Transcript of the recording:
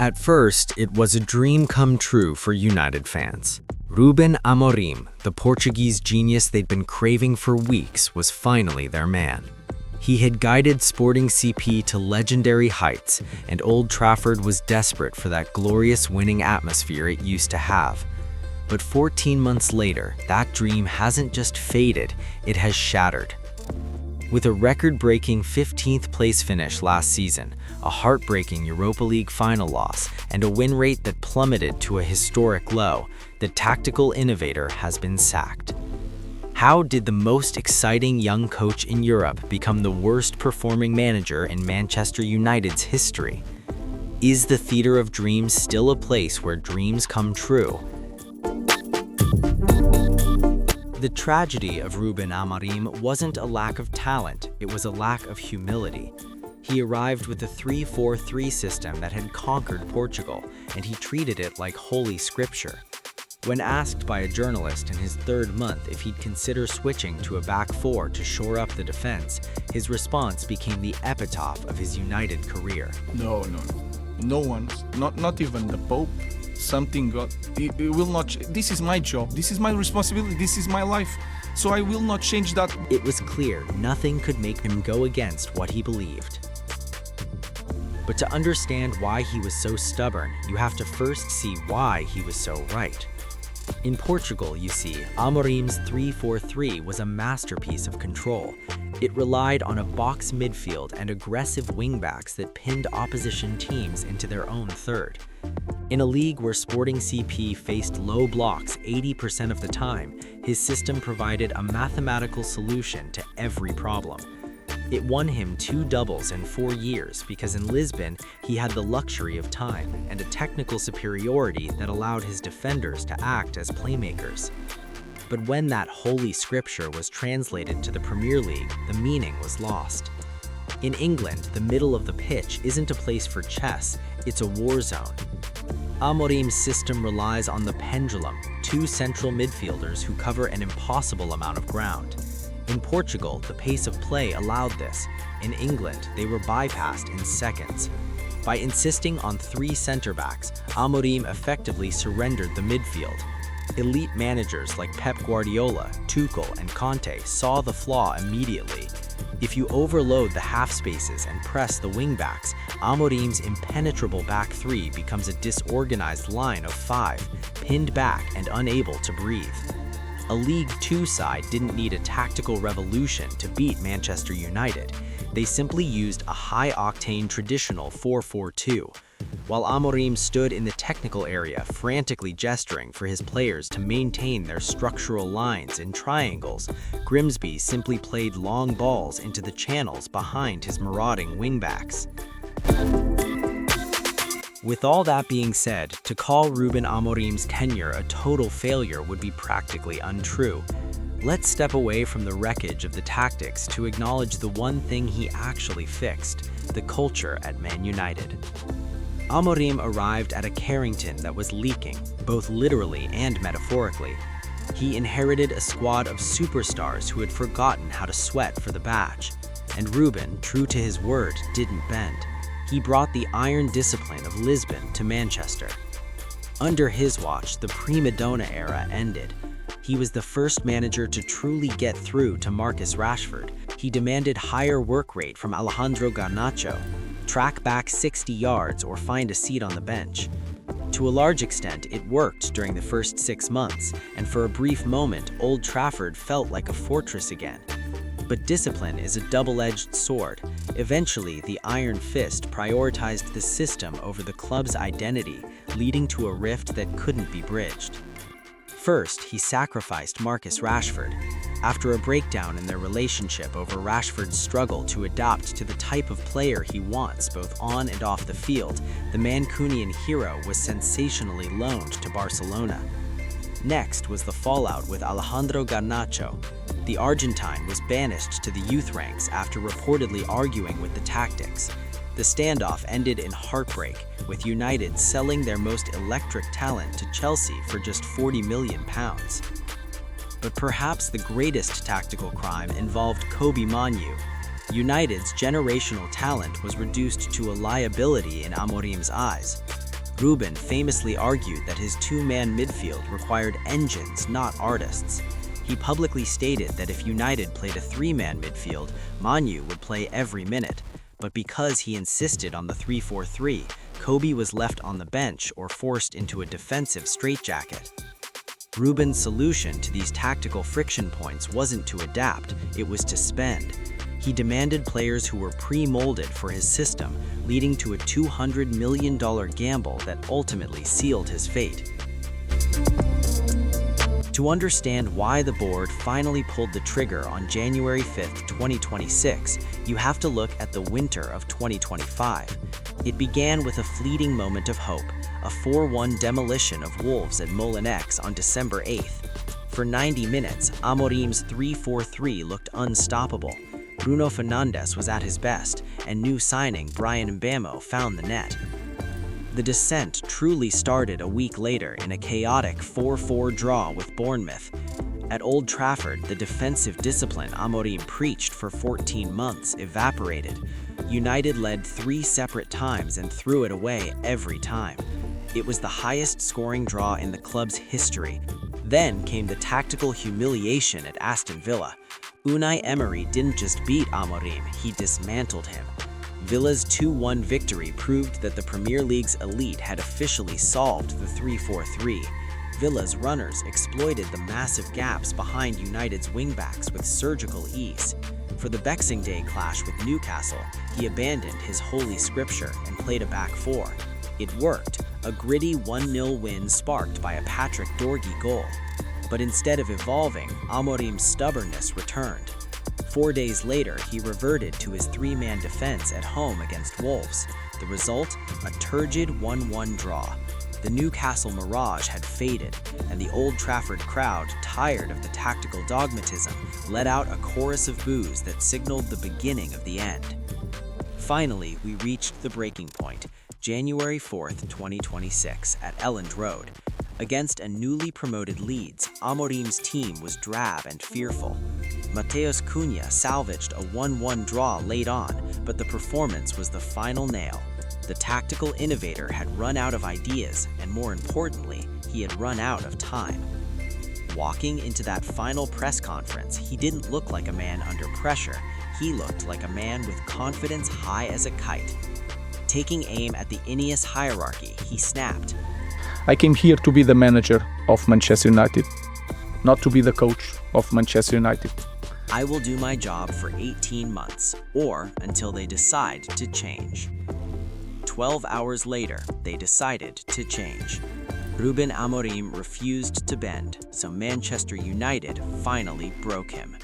At first, it was a dream come true for United fans. Ruben Amorim, the Portuguese genius they'd been craving for weeks, was finally their man. He had guided Sporting CP to legendary heights, and Old Trafford was desperate for that glorious winning atmosphere it used to have. But 14 months later, that dream hasn't just faded, it has shattered. With a record-breaking 15th place finish last season, a heartbreaking Europa League final loss, and a win rate that plummeted to a historic low, the tactical innovator has been sacked. How did the most exciting young coach in Europe become the worst-performing manager in Manchester United's history? Is the Theatre of Dreams still a place where dreams come true? The tragedy of Ruben Amorim wasn't a lack of talent, it was a lack of humility. He arrived with a 3-4-3 system that had conquered Portugal, and he treated it like holy scripture. When asked by a journalist in his third month if he'd consider switching to a back four to shore up the defense, his response became the epitaph of his United career. No one, not even the Pope. Something God, it will not. This is my job. This is my responsibility. This is my life. So I will not change that. It was clear nothing could make him go against what he believed. But to understand why he was so stubborn, you have to first see why he was so right. In Portugal, you see, Amorim's 3-4-3 was a masterpiece of control. It relied on a box midfield and aggressive wingbacks that pinned opposition teams into their own third. In a league where Sporting CP faced low blocks 80% of the time, his system provided a mathematical solution to every problem. It won him 2 doubles in 4 years because in Lisbon, he had the luxury of time and a technical superiority that allowed his defenders to act as playmakers. But when that holy scripture was translated to the Premier League, the meaning was lost. In England, the middle of the pitch isn't a place for chess, it's a war zone. Amorim's system relies on the pendulum, 2 central midfielders who cover an impossible amount of ground. In Portugal, the pace of play allowed this. In England, they were bypassed in seconds. By insisting on 3 center-backs, Amorim effectively surrendered the midfield. Elite managers like Pep Guardiola, Tuchel, and Conte saw the flaw immediately. If you overload the half spaces and press the wingbacks, Amorim's impenetrable back 3 becomes a disorganized line of 5, pinned back and unable to breathe. A League Two side didn't need a tactical revolution to beat Manchester United. They simply used a high-octane traditional 4-4-2. While Amorim stood in the technical area frantically gesturing for his players to maintain their structural lines in triangles, Grimsby simply played long balls into the channels behind his marauding wingbacks. With all that being said, to call Ruben Amorim's tenure a total failure would be practically untrue. Let's step away from the wreckage of the tactics to acknowledge the one thing he actually fixed, the culture at Man United. Amorim arrived at a Carrington that was leaking, both literally and metaphorically. He inherited a squad of superstars who had forgotten how to sweat for the badge. And Ruben, true to his word, didn't bend. He brought the iron discipline of Lisbon to Manchester. Under his watch, the prima donna era ended. He was the first manager to truly get through to Marcus Rashford. He demanded higher work rate from Alejandro Garnacho, track back 60 yards or find a seat on the bench. To a large extent, it worked during the first 6 months, and for a brief moment, Old Trafford felt like a fortress again. But discipline is a double-edged sword. Eventually, the Iron Fist prioritized the system over the club's identity, leading to a rift that couldn't be bridged. First, he sacrificed Marcus Rashford. After a breakdown in their relationship over Rashford's struggle to adapt to the type of player he wants both on and off the field, the Mancunian hero was sensationally loaned to Barcelona. Next was the fallout with Alejandro Garnacho. The Argentine was banished to the youth ranks after reportedly arguing with the tactics. The standoff ended in heartbreak, with United selling their most electric talent to Chelsea for just £40 million. But perhaps the greatest tactical crime involved Kobbie Mainoo. United's generational talent was reduced to a liability in Amorim's eyes. Ruben famously argued that his two-man midfield required engines, not artists. He publicly stated that if United played a three-man midfield, Manu would play every minute. But because he insisted on the 3-4-3, Kobe was left on the bench or forced into a defensive straitjacket. Ruben's solution to these tactical friction points wasn't to adapt, it was to spend. He demanded players who were pre-molded for his system, leading to a $200 million gamble that ultimately sealed his fate. To understand why the board finally pulled the trigger on January 5, 2026, you have to look at the winter of 2025. It began with a fleeting moment of hope, a 4-1 demolition of Wolves at Molineux on December 8th. For 90 minutes, Amorim's 3-4-3 looked unstoppable. Bruno Fernandes was at his best, and new signing Bryan Mbeumo found the net. The descent truly started a week later in a chaotic 4-4 draw with Bournemouth. At Old Trafford, the defensive discipline Amorim preached for 14 months evaporated. United led 3 separate times and threw it away every time. It was the highest scoring draw in the club's history. Then came the tactical humiliation at Aston Villa. Unai Emery didn't just beat Amorim, he dismantled him. Villa's 2-1 victory proved that the Premier League's elite had officially solved the 3-4-3. Villa's runners exploited the massive gaps behind United's wingbacks with surgical ease. For the Boxing Day clash with Newcastle, he abandoned his holy scripture and played a back four. It worked, a gritty 1-0 win sparked by a Patrick Dorgy goal. But instead of evolving, Amorim's stubbornness returned. 4 days later, he reverted to his 3-man defense at home against Wolves. The result? A turgid 1-1 draw. The Newcastle mirage had faded, and the Old Trafford crowd, tired of the tactical dogmatism, let out a chorus of boos that signaled the beginning of the end. Finally, we reached the breaking point, January 4th, 2026, at Elland Road. Against a newly promoted Leeds, Amorim's team was drab and fearful. Matheus Cunha salvaged a 1-1 draw late on, but the performance was the final nail. The tactical innovator had run out of ideas, and more importantly, he had run out of time. Walking into that final press conference, he didn't look like a man under pressure. He looked like a man with confidence high as a kite. Taking aim at the Ineos hierarchy, he snapped, I came here to be the manager of Manchester United, not to be the coach of Manchester United. I will do my job for 18 months, or until they decide to change. 12 hours later, they decided to change. Ruben Amorim refused to bend, so Manchester United finally broke him.